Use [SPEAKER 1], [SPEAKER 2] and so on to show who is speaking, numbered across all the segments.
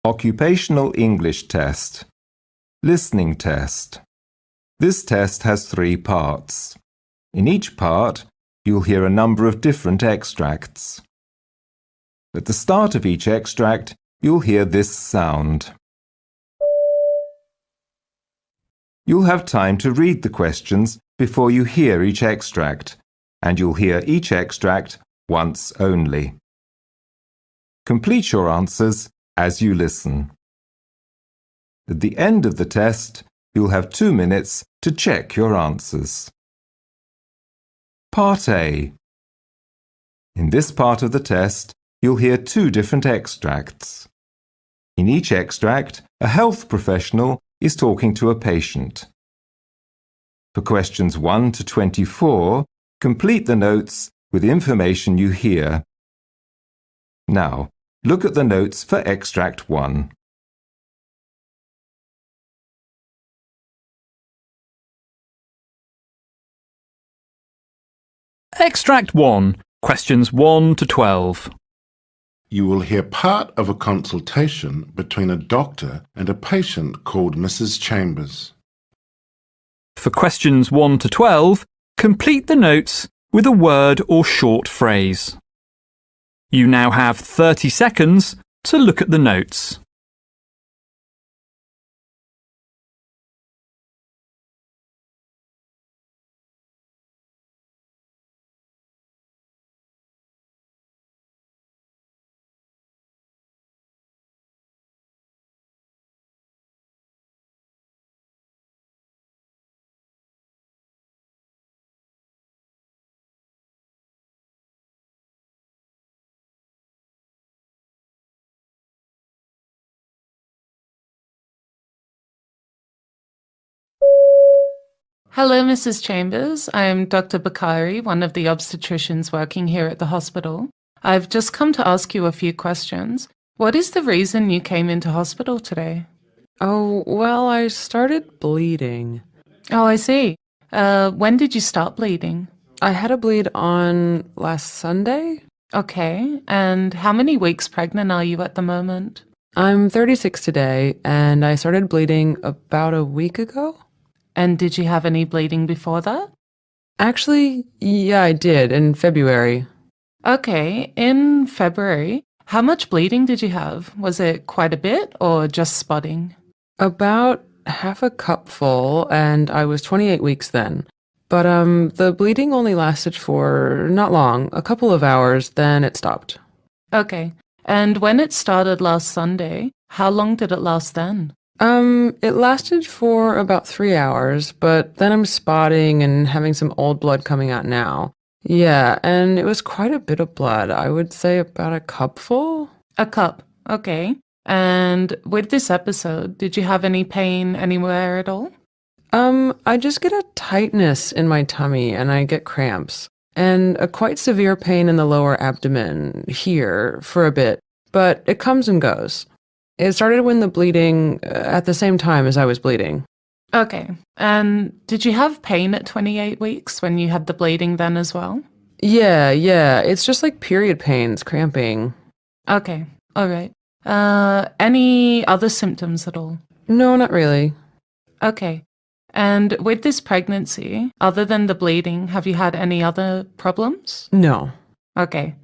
[SPEAKER 1] Occupational English Test. Listening Test. This test has 3 parts. In each part, you'll hear a number of different extracts. At the start of each extract, you'll hear this sound. You'll have time to read the questions before you hear each extract, and you'll hear each extract once only. Complete your answers as you listen. At the end of the test, you'll have 2 minutes to check your answers. Part A. In this part of the test, you'll hear 2 different extracts. In each extract, a health professional is talking to a patient. For questions 1 to 24, complete the notes with information you hear. Now, look at the notes for extract 1.
[SPEAKER 2] Extract 1, questions 1 to 12.
[SPEAKER 3] You will hear part of a consultation between a doctor and a patient called Mrs. Chambers.
[SPEAKER 2] For questions 1 to 12, complete the notes with a word or short phrase. You now have 30 seconds to look at the notes.
[SPEAKER 4] Hello, Mrs. Chambers. I am Dr. Bakari, one of the obstetricians working here at the hospital. I've just come to ask you a few questions. What is the reason you came into hospital today?
[SPEAKER 5] Oh, well, I started bleeding.
[SPEAKER 4] Oh, I see. When did you start bleeding?
[SPEAKER 5] I had a bleed on last Sunday.
[SPEAKER 4] Okay, and how many weeks pregnant are you at the moment?
[SPEAKER 5] I'm 36 today, and I started bleeding about a week ago.
[SPEAKER 4] And did you have any bleeding before that?
[SPEAKER 5] Actually, yeah, I did, in February.
[SPEAKER 4] Okay, in February, how much bleeding did you have? Was it quite a bit or just spotting?
[SPEAKER 5] About half a cup full, and I was 28 weeks then. But the bleeding only lasted for not long, a couple of hours, then it stopped.
[SPEAKER 4] Okay, and when it started last Sunday, how long did it last then?
[SPEAKER 5] It lasted for about 3 hours, but then I'm spotting and having some old blood coming out now. Yeah, and it was quite a bit of blood. I would say about a cup full.
[SPEAKER 4] A cup, okay. And with this episode, did you have any pain anywhere at all?
[SPEAKER 5] I just get a tightness in my tummy and I get cramps. And a quite severe pain in the lower abdomen here for a bit, but it comes and goes. It started when the bleeding, at the same time as I was bleeding.
[SPEAKER 4] Okay. And did you have pain at 28 weeks when you had the bleeding then as well?
[SPEAKER 5] Yeah. It's just like period pains, cramping.
[SPEAKER 4] Okay. All right. Any other symptoms at all?
[SPEAKER 5] No, not really.
[SPEAKER 4] Okay. And with this pregnancy, other than the bleeding, have you had any other problems?
[SPEAKER 5] No.
[SPEAKER 4] Okay.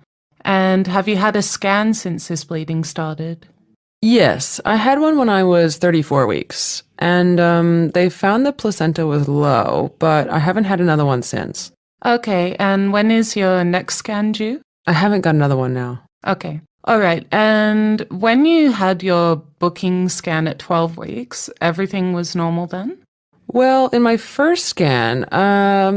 [SPEAKER 4] And have you had a scan since this bleeding started?
[SPEAKER 5] Yes, I had one when I was 34 weeks, and they found the placenta was low, but I haven't had another one since.
[SPEAKER 4] Okay, and when is your next scan due?
[SPEAKER 5] I haven't got another one now.
[SPEAKER 4] Okay, all right. And when you had your booking scan at 12 weeks, everything was normal then?
[SPEAKER 5] Well, in my first scan,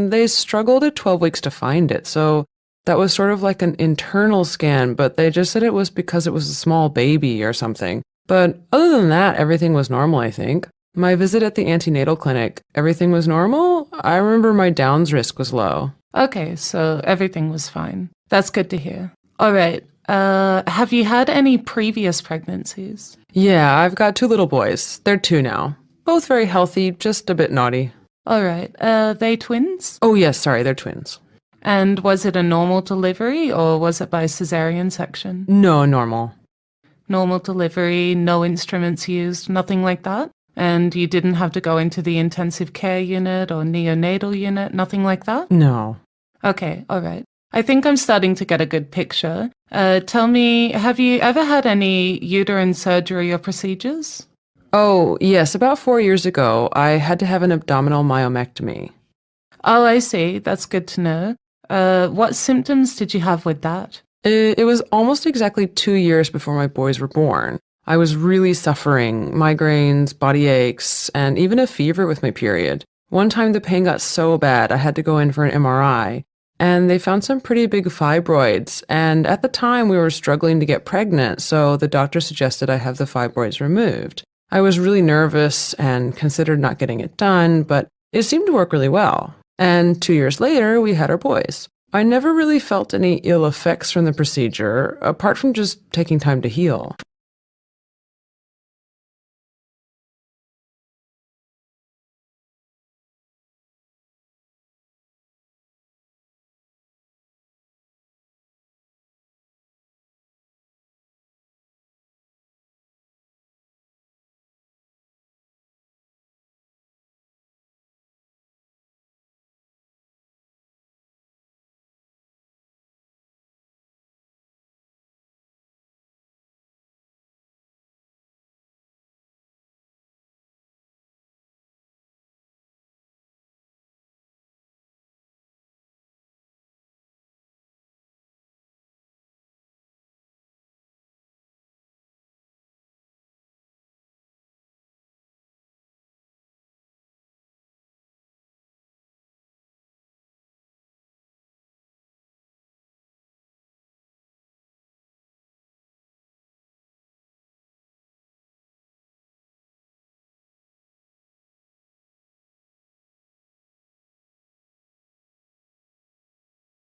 [SPEAKER 5] they struggled at 12 weeks to find it, so that was sort of like an internal scan, but they just said it was because it was a small baby or something. But other than that, everything was normal, I think. My visit at the antenatal clinic, everything was normal. I remember my Downs risk was low.
[SPEAKER 4] Okay, so everything was fine. That's good to hear. All right. Have you had any previous pregnancies?
[SPEAKER 5] Yeah, I've got 2 little boys. They're 2 now. Both very healthy, just a bit naughty.
[SPEAKER 4] All right. They twins?
[SPEAKER 5] Oh, yes, sorry, they're twins.
[SPEAKER 4] And was it a normal delivery or was it by cesarean section?
[SPEAKER 5] No, normal.
[SPEAKER 4] normal delivery, no instruments used, nothing like that? And you didn't have to go into the intensive care unit or neonatal unit, nothing like that?
[SPEAKER 5] No.
[SPEAKER 4] Okay, all right. I think I'm starting to get a good picture. Tell me, have you ever had any uterine surgery or procedures?
[SPEAKER 5] Oh, yes, about 4 years ago, I had to have an abdominal myomectomy.
[SPEAKER 4] Oh, I see. That's good to know. What symptoms did you have with that?
[SPEAKER 5] It was almost exactly 2 years before my boys were born. I was really suffering, migraines, body aches, and even a fever with my period. One time the pain got so bad I had to go in for an MRI, and they found some pretty big fibroids, and at the time we were struggling to get pregnant, so the doctor suggested I have the fibroids removed. I was really nervous and considered not getting it done, but it seemed to work really well. And 2 years later, we had our boys. I never really felt any ill effects from the procedure, apart from just taking time to heal.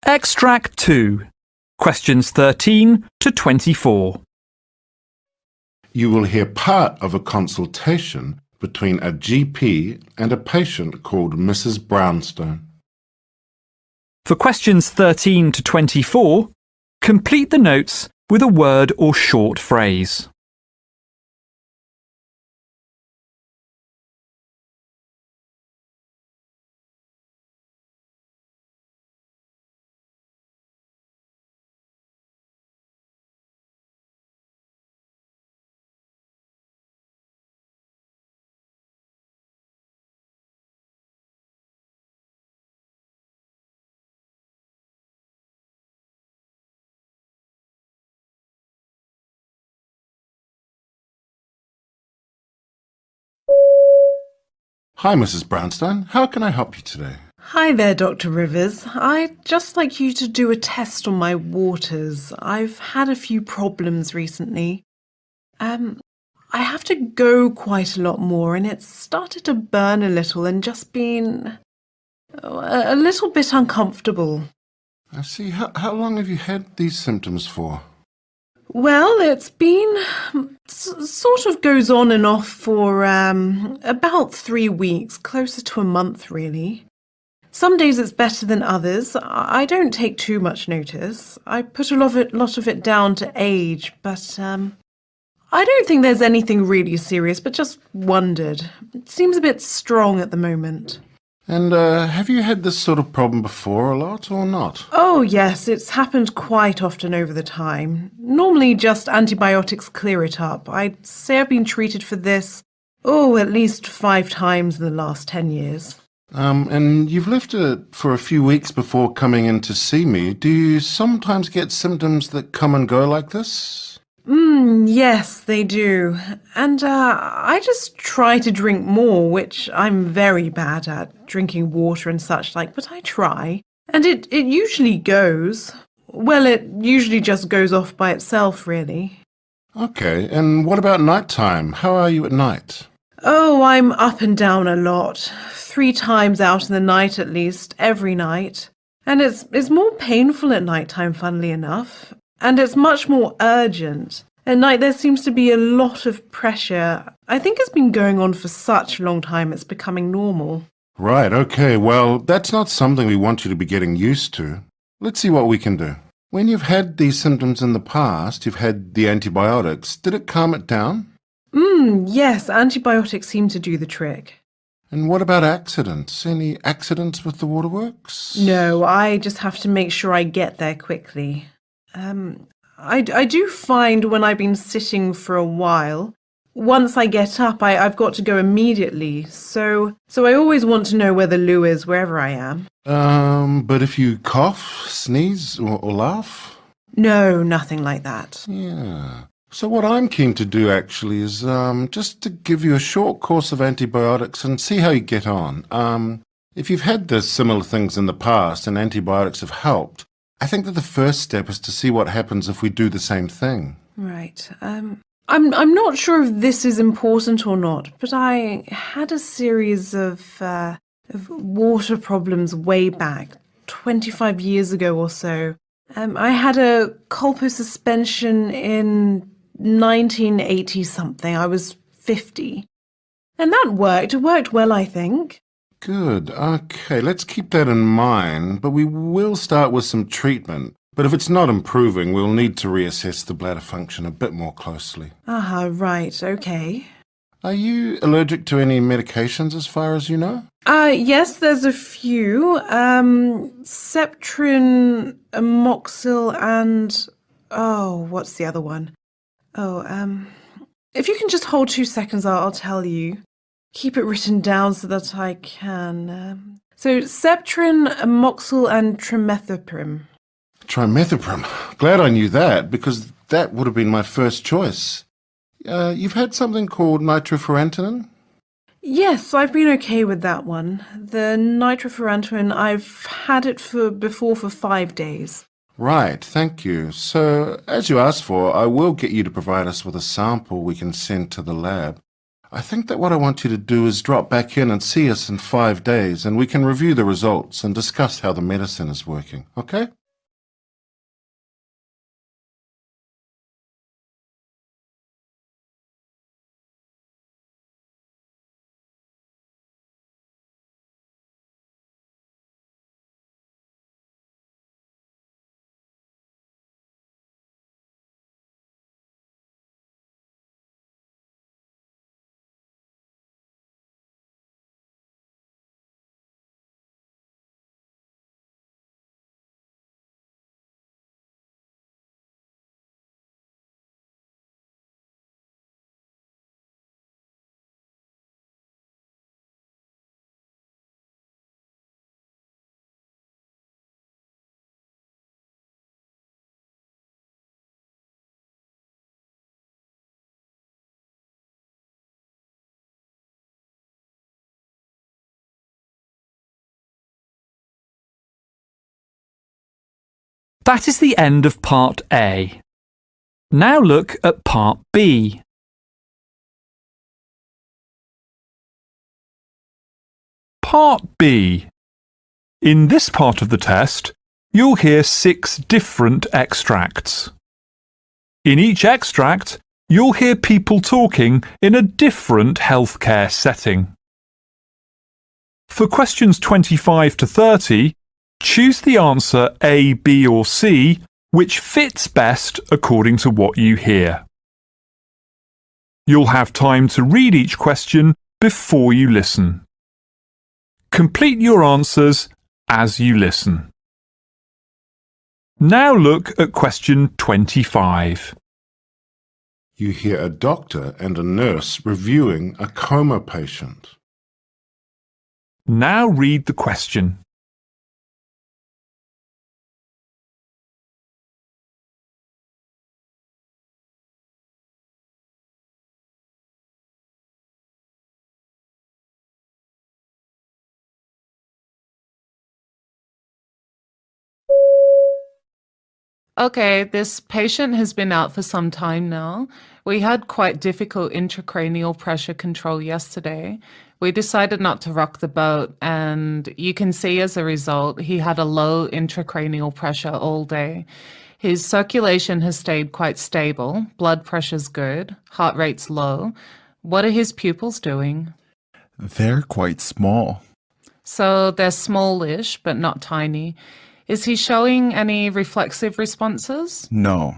[SPEAKER 2] Extract 2. Questions 13 to 24.
[SPEAKER 3] You will hear part of a consultation between a GP and a patient called Mrs. Brownstone.
[SPEAKER 2] For questions 13 to 24, complete the notes with a word or short phrase.
[SPEAKER 3] Hi, Mrs. Brownstone. How can I help you today?
[SPEAKER 6] Hi there, Dr. Rivers. I'd just like you to do a test on my waters. I've had a few problems recently. I have to go quite a lot more, and it's started to burn a little and just been a little bit uncomfortable.
[SPEAKER 3] I see. How long have you had these symptoms for?
[SPEAKER 6] Well, it's been sort of goes on and off for about 3 weeks, closer to a month, really. Some days it's better than others. I don't take too much notice. I put a lot of it down to age, but I don't think there's anything really serious, but just wondered. It seems a bit strong at the moment.
[SPEAKER 3] And have you had this sort of problem before a lot or not?
[SPEAKER 6] Oh, yes, it's happened quite often over the time. Normally just antibiotics clear it up. I'd say I've been treated for this, at least 5 times in the last 10 years.
[SPEAKER 3] And you've left it for a few weeks before coming in to see me. Do you sometimes get symptoms that come and go like this?
[SPEAKER 6] Yes, they do. And I just try to drink more, which I'm very bad at, drinking water and such like, but I try. And it usually goes. Well, it usually just goes off by itself, really.
[SPEAKER 3] Okay, and what about nighttime? How are you at night?
[SPEAKER 6] Oh, I'm up and down a lot. 3 times out in the night at least, every night. And it's more painful at nighttime, funnily enough. And it's much more urgent. At night there seems to be a lot of pressure. I think it's been going on for such a long time it's becoming normal.
[SPEAKER 3] Right, okay, well, that's not something we want you to be getting used to. Let's see what we can do. When you've had these symptoms in the past, you've had the antibiotics, did it calm it down?
[SPEAKER 6] Yes, antibiotics seem to do the trick.
[SPEAKER 3] And what about accidents? Any accidents with the waterworks?
[SPEAKER 6] No, I just have to make sure I get there quickly. I do find when I've been sitting for a while, once I get up, I've got to go immediately. So I always want to know where the loo is wherever I am.
[SPEAKER 3] But if you cough, sneeze, or laugh?
[SPEAKER 6] No, nothing like that.
[SPEAKER 3] Yeah. So what I'm keen to do actually is just to give you a short course of antibiotics and see how you get on. If you've had the similar things in the past and antibiotics have helped, I think that the first step is to see what happens if we do the same thing.
[SPEAKER 6] Right. I'm not sure if this is important or not, but I had a series of water problems way back, 25 years ago or so. I had a colposuspension in 1980 something. I was 50. And that worked. It worked well, I think.
[SPEAKER 3] Good. Okay, let's keep that in mind, but we will start with some treatment. But if it's not improving, we'll need to reassess the bladder function a bit more closely.
[SPEAKER 6] Right, okay.
[SPEAKER 3] Are you allergic to any medications as far as you know?
[SPEAKER 6] Yes, there's a few. Septrin, Amoxil, and... Oh, what's the other one? If you can just hold 2 seconds, I'll tell you. Keep it written down so that I can... So, Septrin, Amoxil, and Trimethoprim.
[SPEAKER 3] Trimethoprim. Glad I knew that, because that would have been my first choice. You've had something called nitrofurantoin?
[SPEAKER 6] Yes, I've been okay with that one. The nitrofurantoin, I've had it before for 5 days.
[SPEAKER 3] Right, thank you. So, as you asked for, I will get you to provide us with a sample we can send to the lab. I think that what I want you to do is drop back in and see us in 5 days, and we can review the results and discuss how the medicine is working, okay?
[SPEAKER 2] That is the end of Part A. Now look at Part B. Part B. In this part of the test, you'll hear 6 different extracts. In each extract, you'll hear people talking in a different healthcare setting. For questions 25 to 30, choose the answer A, B or C which fits best according to what you hear. You'll have time to read each question before you listen. Complete your answers as you listen. Now look at question 25.
[SPEAKER 3] You hear a doctor and a nurse reviewing a coma patient.
[SPEAKER 2] Now read the question.
[SPEAKER 4] Okay, this patient has been out for some time now. We had quite difficult intracranial pressure control yesterday. We decided not to rock the boat, and you can see as a result, he had a low intracranial pressure all day. His circulation has stayed quite stable, blood pressure's good, heart rate's low. What are his pupils doing?
[SPEAKER 7] They're quite small.
[SPEAKER 4] So they're smallish, but not tiny. Is he showing any reflexive responses?
[SPEAKER 7] No.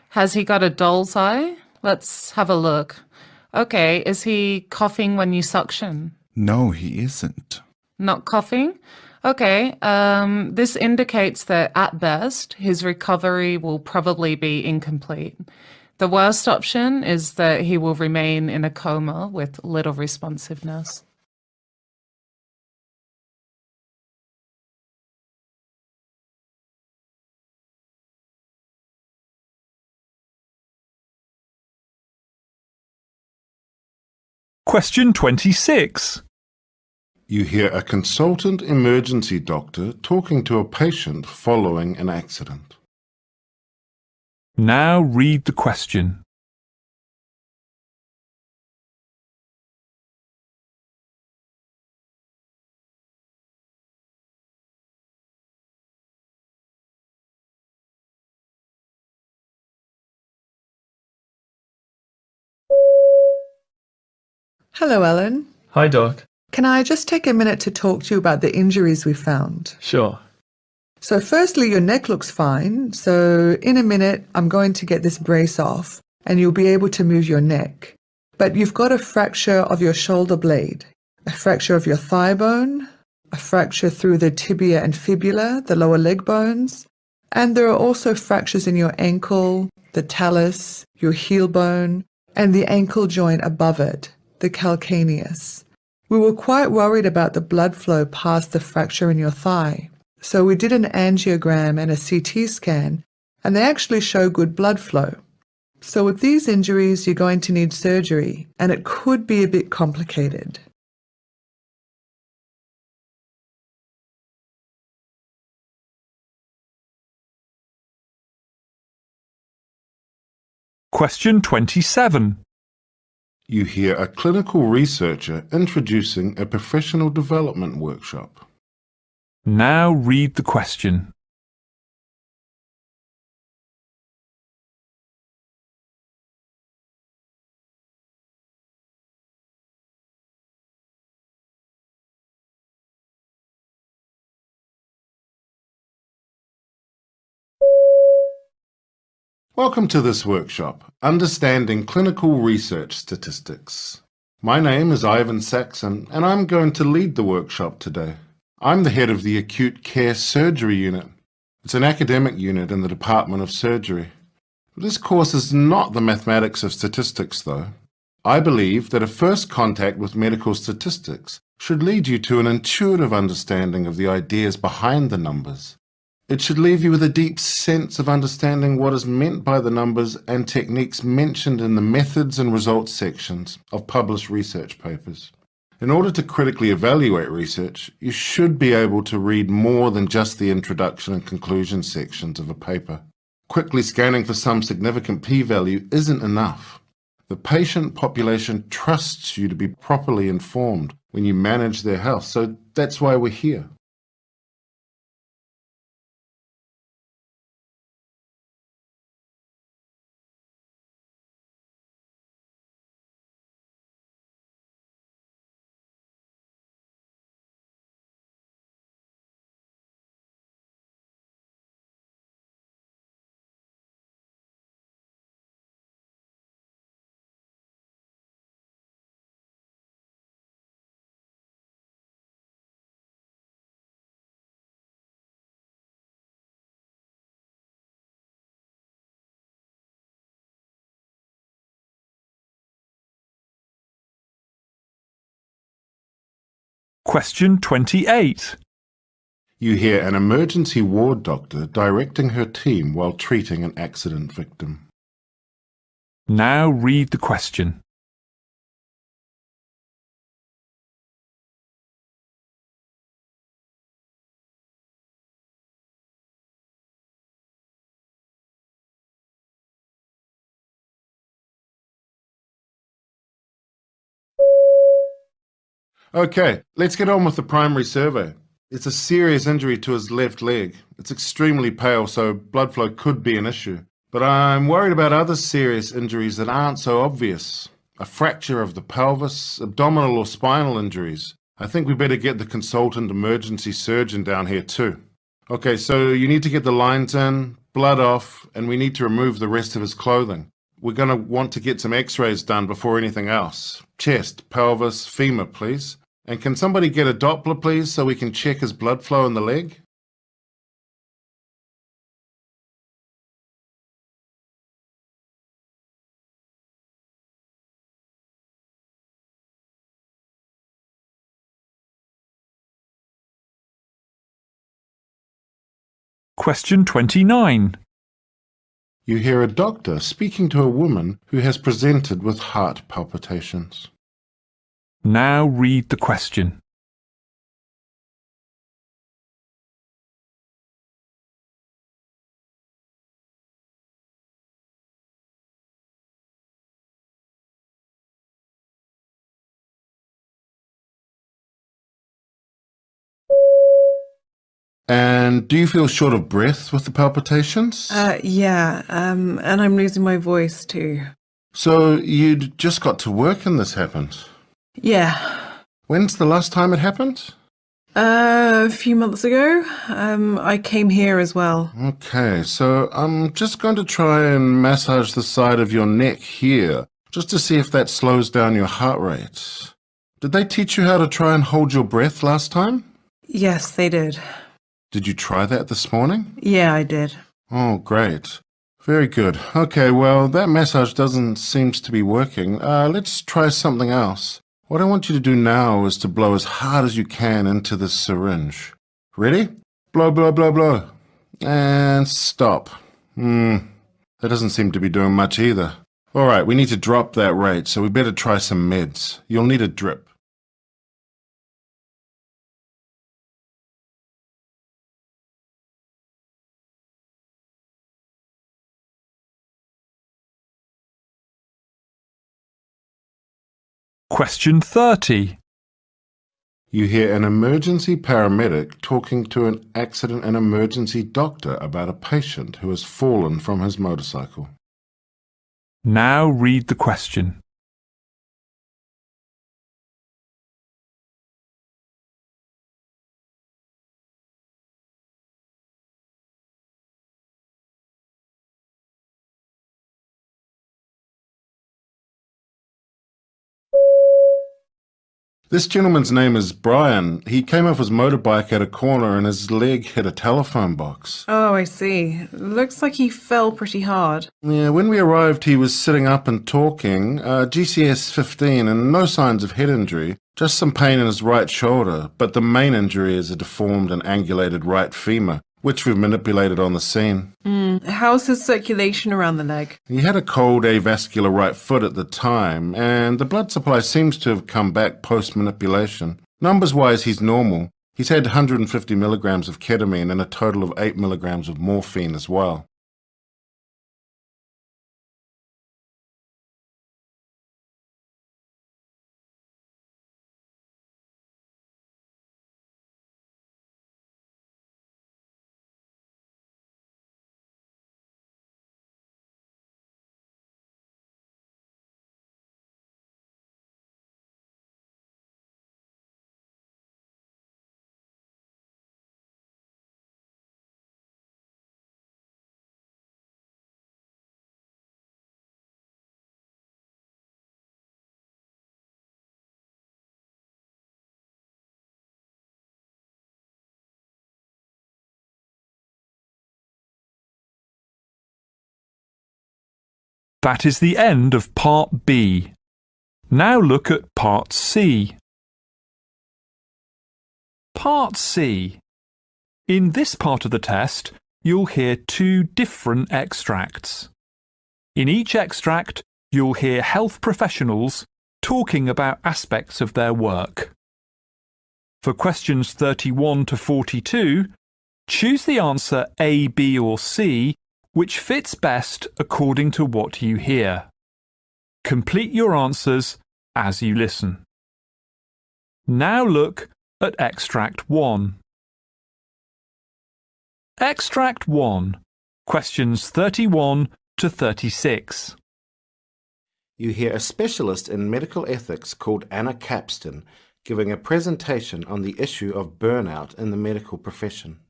[SPEAKER 4] Has he got a doll's eye? Let's have a look. Okay, is he coughing when you suction?
[SPEAKER 7] No, he isn't.
[SPEAKER 4] Not coughing? Okay, this indicates that at best, his recovery will probably be incomplete. The worst option is that he will remain in a coma with little responsiveness.
[SPEAKER 2] Question 26.
[SPEAKER 3] You hear a consultant emergency doctor talking to a patient following an accident.
[SPEAKER 2] Now read the question.
[SPEAKER 8] Hello, Ellen.
[SPEAKER 9] Hi, Doc.
[SPEAKER 8] Can I just take a minute to talk to you about the injuries we found?
[SPEAKER 9] Sure.
[SPEAKER 8] So firstly, your neck looks fine. So in a minute, I'm going to get this brace off and you'll be able to move your neck. But you've got a fracture of your shoulder blade, a fracture of your thigh bone, a fracture through the tibia and fibula, the lower leg bones, and there are also fractures in your ankle, the talus, your heel bone, and the ankle joint above it, the calcaneus. We were quite worried about the blood flow past the fracture in your thigh. So we did an angiogram and a CT scan, and they actually show good blood flow. So with these injuries, you're going to need surgery, and it could be a bit complicated.
[SPEAKER 2] Question 27.
[SPEAKER 3] You hear a clinical researcher introducing a professional development workshop.
[SPEAKER 2] Now read the question.
[SPEAKER 3] Welcome to this workshop, Understanding Clinical Research Statistics. My name is Ivan Saxon, and I'm going to lead the workshop today. I'm the head of the Acute Care Surgery Unit. It's an academic unit in the Department of Surgery. This course is not the mathematics of statistics, though. I believe that a first contact with medical statistics should lead you to an intuitive understanding of the ideas behind the numbers. It should leave you with a deep sense of understanding what is meant by the numbers and techniques mentioned in the methods and results sections of published research papers. In order to critically evaluate research, you should be able to read more than just the introduction and conclusion sections of a paper. Quickly scanning for some significant p-value isn't enough. The patient population trusts you to be properly informed when you manage their health, so that's why we're here.
[SPEAKER 2] Question 28.
[SPEAKER 3] You hear an emergency ward doctor directing her team while treating an accident victim.
[SPEAKER 2] Now read the question.
[SPEAKER 3] Okay, let's get on with the primary survey. It's a serious injury to his left leg. It's extremely pale, so blood flow could be an issue. But I'm worried about other serious injuries that aren't so obvious. A fracture of the pelvis, abdominal or spinal injuries. I think we better get the consultant emergency surgeon down here too. Okay, so you need to get the lines in, blood off, and we need to remove the rest of his clothing. We're going to want to get some x-rays done before anything else. Chest, pelvis, femur, please. And can somebody get a Doppler, please, so we can check his blood flow in the leg?
[SPEAKER 2] Question 29.
[SPEAKER 3] You hear a doctor speaking to a woman who has presented with heart palpitations.
[SPEAKER 2] Now read the question.
[SPEAKER 3] And do you feel short of breath with the palpitations?
[SPEAKER 6] Yeah, and I'm losing my voice too.
[SPEAKER 3] So you'd just got to work and this happened?
[SPEAKER 6] Yeah.
[SPEAKER 3] When's the last time it happened?
[SPEAKER 6] A few months ago. I came here as well.
[SPEAKER 3] Okay, so I'm just going to try and massage the side of your neck here, just to see if that slows down your heart rate. Did they teach you how to try and hold your breath last time?
[SPEAKER 6] Yes, they did.
[SPEAKER 3] Did you try that this morning?
[SPEAKER 6] Yeah, I did.
[SPEAKER 3] Oh, great. Very good. Okay, well, that massage doesn't seem to be working. Let's try something else. What I want you to do now is to blow as hard as you can into this syringe. Ready? Blow, blow, blow, blow. And stop. That doesn't seem to be doing much either. All right, we need to drop that rate, so we better try some meds. You'll need a drip.
[SPEAKER 2] Question 30.
[SPEAKER 3] You hear an emergency paramedic talking to an accident and emergency doctor about a patient who has fallen from his motorcycle.
[SPEAKER 2] Now read the question.
[SPEAKER 3] This gentleman's name is Brian. He came off his motorbike at a corner and his leg hit a telephone box.
[SPEAKER 6] Oh, I see. Looks like he fell pretty hard.
[SPEAKER 3] Yeah, when we arrived, he was sitting up and talking, GCS 15 and no signs of head injury, just some pain in his right shoulder, but the main injury is a deformed and angulated right femur, which we've manipulated on the scene.
[SPEAKER 6] How's his circulation around the leg?
[SPEAKER 3] He had a cold avascular right foot at the time, and the blood supply seems to have come back post-manipulation. Numbers-wise, he's normal. He's had 150 milligrams of ketamine and a total of 8 milligrams of morphine as well.
[SPEAKER 2] That is the end of Part B. Now look at Part C. Part C. In this part of the test, you'll hear two different extracts. In each extract, you'll hear health professionals talking about aspects of their work. For questions 31 to 42, choose the answer A, B or C which fits best according to what you hear. Complete your answers as you listen. Now look at Extract 1. Extract 1, questions 31 to 36.
[SPEAKER 9] You hear a specialist in medical ethics called Anna Capston giving a presentation on the issue of burnout in the medical profession.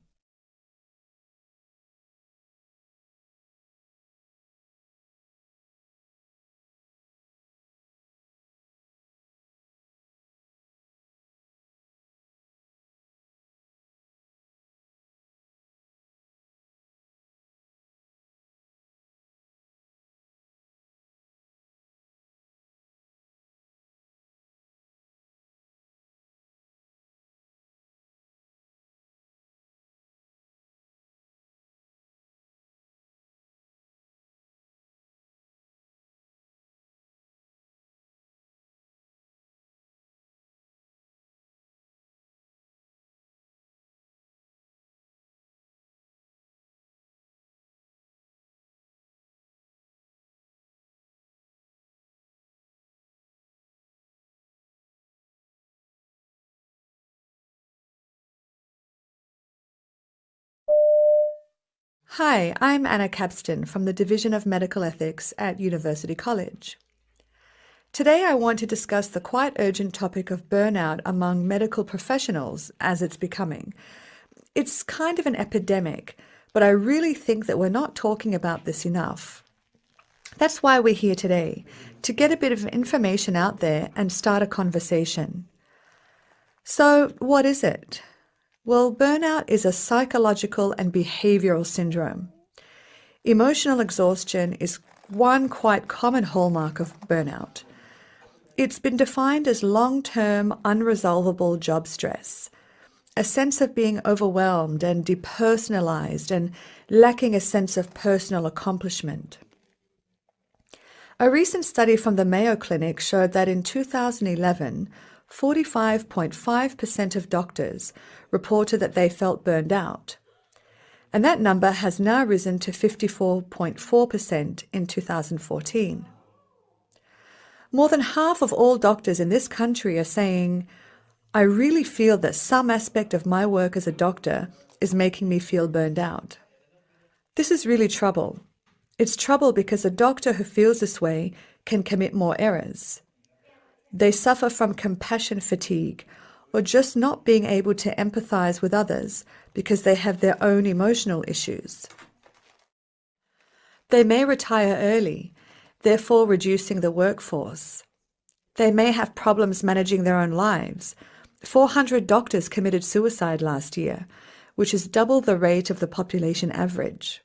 [SPEAKER 10] Hi, I'm Anna Capston from the Division of Medical Ethics at University College. Today I want to discuss the quite urgent topic of burnout among medical professionals as it's becoming. It's kind of an epidemic, but I really think that we're not talking about this enough. That's why we're here today, to get a bit of information out there and start a conversation. So, what is it? Well, burnout is a psychological and behavioral syndrome. Emotional exhaustion is one quite common hallmark of burnout. It's been defined as long-term, unresolvable job stress, a sense of being overwhelmed and depersonalized and lacking a sense of personal accomplishment. A recent study from the Mayo Clinic showed that in 2011, 45.5% of doctors reported that they felt burned out. And that number has now risen to 54.4% in 2014. More than half of all doctors in this country are saying, I really feel that some aspect of my work as a doctor is making me feel burned out. This is really trouble. It's trouble because a doctor who feels this way can commit more errors. They suffer from compassion fatigue or just not being able to empathize with others because they have their own emotional issues. They may retire early, therefore reducing the workforce. They may have problems managing their own lives. 400 doctors committed suicide last year, which is double the rate of the population average.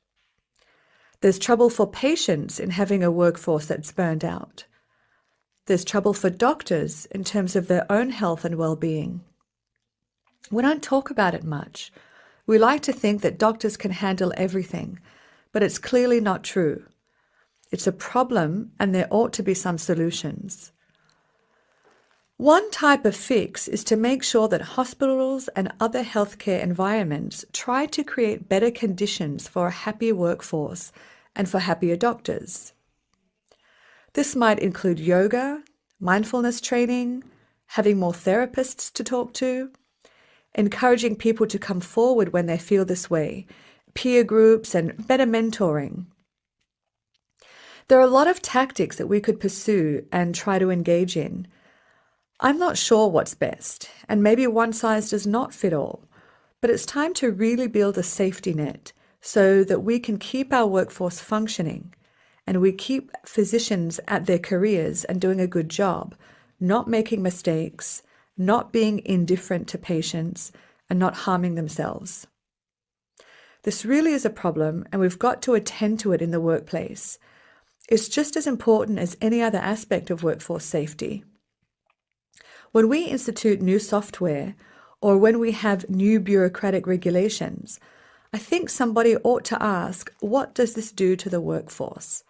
[SPEAKER 10] There's trouble for patients in having a workforce that's burned out. There's trouble for doctors in terms of their own health and well-being. We don't talk about it much. We like to think that doctors can handle everything, but it's clearly not true. It's a problem, and there ought to be some solutions. One type of fix is to make sure that hospitals and other healthcare environments try to create better conditions for a happier workforce and for happier doctors. This might include yoga, mindfulness training, having more therapists to talk to, encouraging people to come forward when they feel this way, peer groups, and better mentoring. There are a lot of tactics that we could pursue and try to engage in. I'm not sure what's best, and maybe one size does not fit all, but it's time to really build a safety net so that we can keep our workforce functioning and we keep physicians at their careers and doing a good job, not making mistakes, not being indifferent to patients, and not harming themselves. This really is a problem, and we've got to attend to it in the workplace. It's just as important as any other aspect of workforce safety. When we institute new software or when we have new bureaucratic regulations, I think somebody ought to ask, what does this do to the workforce?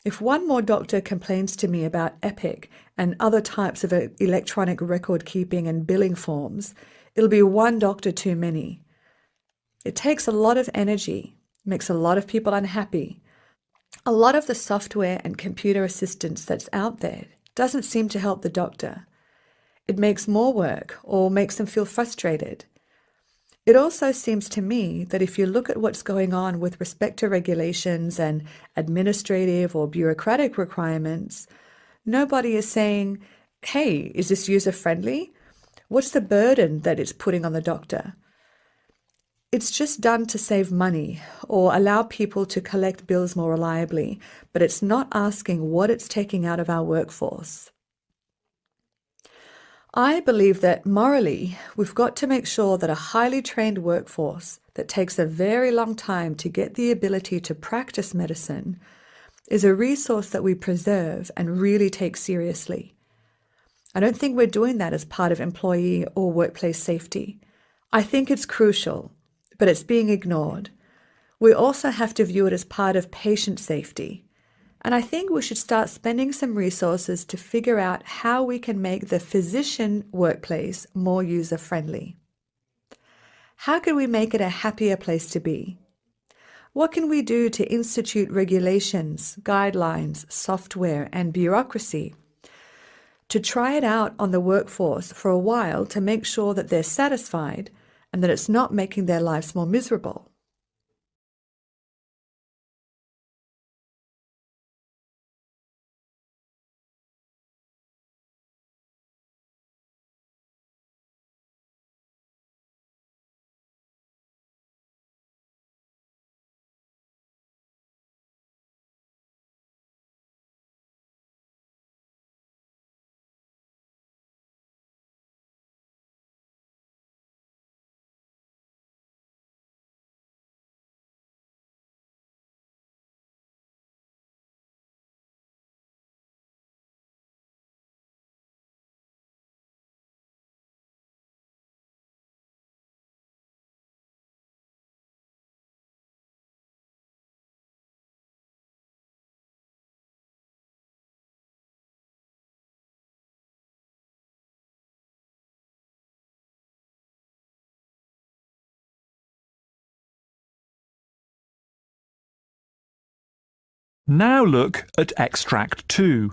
[SPEAKER 10] If one more doctor complains to me about Epic and other types of electronic record keeping and billing forms, it'll be one doctor too many. It takes a lot of energy, makes a lot of people unhappy. A lot of the software and computer assistance that's out there doesn't seem to help the doctor. It makes more work or makes them feel frustrated. It also seems to me that if you look at what's going on with respect to regulations and administrative or bureaucratic requirements, nobody is saying, hey, is this user-friendly? What's the burden that it's putting on the doctor? It's just done to save money or allow people to collect bills more reliably, but it's not asking what it's taking out of our workforce. I believe that morally, we've got to make sure that a highly trained workforce that takes a very long time to get the ability to practice medicine is a resource that we preserve and really take seriously. I don't think we're doing that as part of employee or workplace safety. I think it's crucial, but it's being ignored. We also have to view it as part of patient safety. And I think we should start spending some resources to figure out how we can make the physician workplace more user-friendly. How can we make it a happier place to be? What can we do to institute regulations, guidelines, software, and bureaucracy to try it out on the workforce for a while to make sure that they're satisfied and that it's not making their lives more miserable?
[SPEAKER 2] Now look at Extract 2.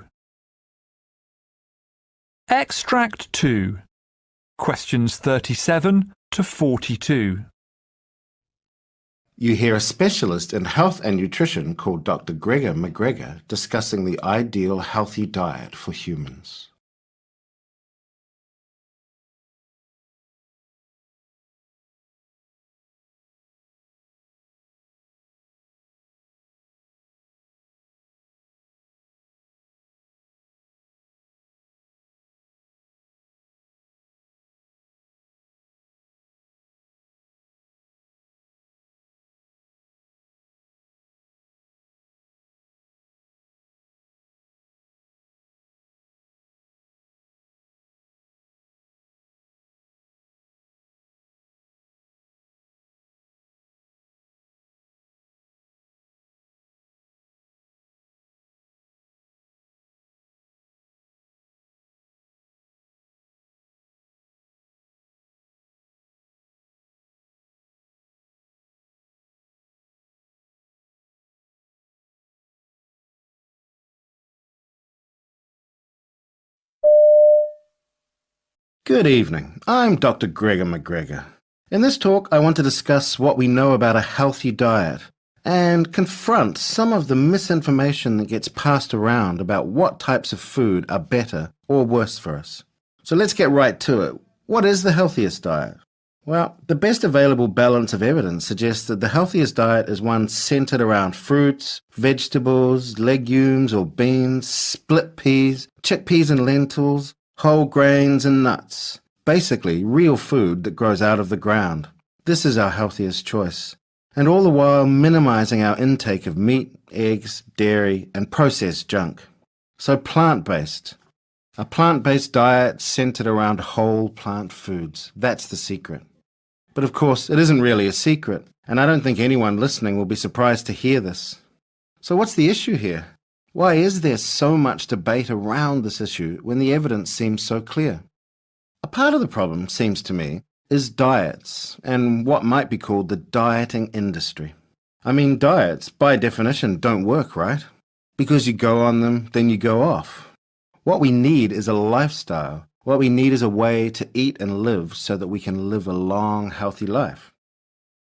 [SPEAKER 2] Extract 2. Questions 37 to 42.
[SPEAKER 9] You hear a specialist in health and nutrition called Dr. Gregor McGregor discussing the ideal healthy diet for humans. Good evening. I'm Dr. Gregor McGregor. In this talk, I want to discuss what we know about a healthy diet and confront some of the misinformation that gets passed around about what types of food are better or worse for us. So let's get right to it. What is the healthiest diet? Well, the best available balance of evidence suggests that the healthiest diet is one centered around fruits, vegetables, legumes or beans, split peas, chickpeas and lentils, whole grains and nuts. Basically, real food that grows out of the ground. This is our healthiest choice. And all the while minimizing our intake of meat, eggs, dairy, and processed junk. So plant-based. A plant-based diet centered around whole plant foods. That's the secret. But of course, it isn't really a secret, and I don't think anyone listening will be surprised to hear this. So what's the issue here? Why is there so much debate around this issue when the evidence seems so clear? A part of the problem, seems to me, is diets and what might be called the dieting industry. I mean, diets, by definition, don't work, right? Because you go on them, then you go off. What we need is a lifestyle. What we need is a way to eat and live so that we can live a long, healthy life.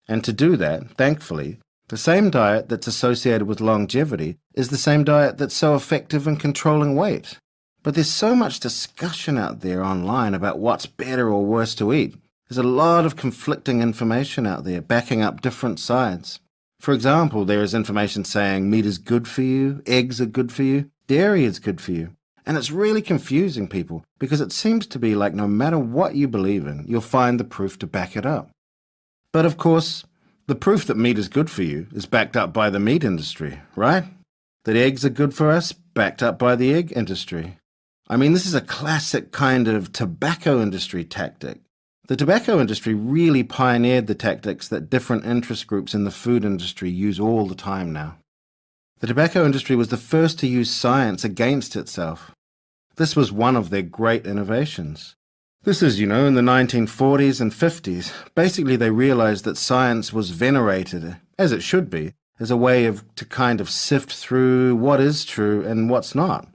[SPEAKER 9] And to do that, thankfully, the same diet that's associated with longevity is the same diet that's so effective in controlling weight. But there's so much discussion out there online about what's better or worse to eat. There's a lot of conflicting information out there backing up different sides. For example, there is information saying meat is good for you, eggs are good for you, dairy is good for you. And it's really confusing people because it seems to be like no matter what you believe in, you'll find the proof to back it up. But of course, the proof that meat is good for you is backed up by the meat industry, right? That eggs are good for us, backed up by the egg industry. I mean, this is a classic kind of tobacco industry tactic. The tobacco industry really pioneered the tactics that different interest groups in the food industry use all the time now. The tobacco industry was the first to use science against itself. This was one of their great innovations. This is, in the 1940s and 50s. Basically, they realized that science was venerated, as it should be, as a way to kind of sift through what is true and what's not.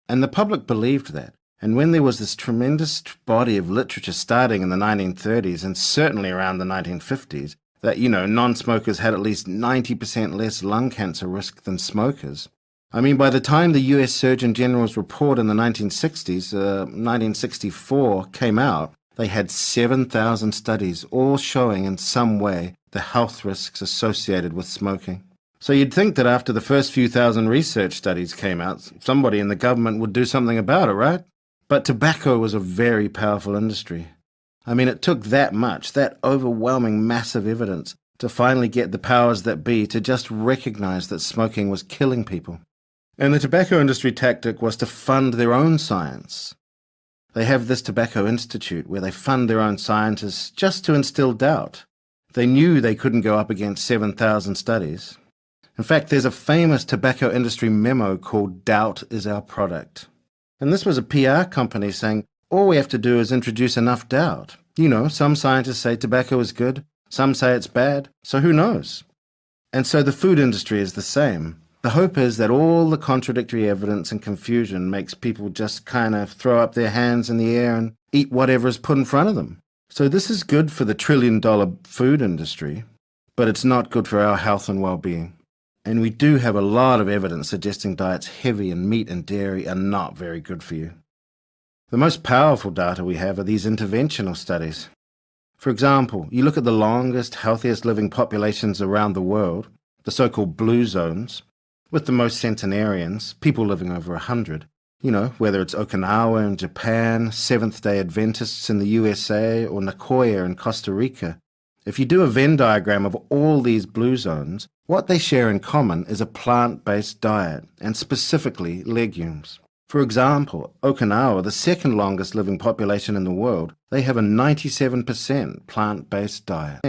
[SPEAKER 9] And the public believed that. And when there was this tremendous body of literature starting in the 1930s and certainly around the 1950s, that, non-smokers had at least 90% less lung cancer risk than smokers. I mean, by the time the US Surgeon General's report in the 1960s, 1964, came out, they had 7,000 studies, all showing in some way the health risks associated with smoking. So you'd think that after the first few thousand research studies came out, somebody in the government would do something about it, right? But tobacco was a very powerful industry. I mean, it took that much, that overwhelming massive evidence, to finally get the powers that be to just recognize that smoking was killing people. And the tobacco industry tactic was to fund their own science. They have this Tobacco Institute where they fund their own scientists just to instill doubt. They knew they couldn't go up against 7,000 studies. In fact, there's a famous tobacco industry memo called Doubt is Our Product. And this was a PR company saying, all we have to do is introduce enough doubt. Some scientists say tobacco is good, some say it's bad, so who knows? And so the food industry is the same. The hope is that all the contradictory evidence and confusion makes people just kind of throw up their hands in the air and eat whatever is put in front of them. So this is good for the trillion-dollar food industry, but it's not good for our health and well-being. And we do have a lot of evidence suggesting diets heavy in meat and dairy are not very good for you. The most powerful data we have are these interventional studies. For example, you look at the longest, healthiest living populations around the world, the so-called blue zones, with the most centenarians, people living over 100. You know, whether it's Okinawa in Japan, Seventh-day Adventists in the USA, or Nicoya in Costa Rica. If you do a Venn diagram of all these blue zones, what they share in common is a plant-based diet, and specifically legumes. For example, Okinawa, the second longest living population in the world, they have a 97% plant-based diet.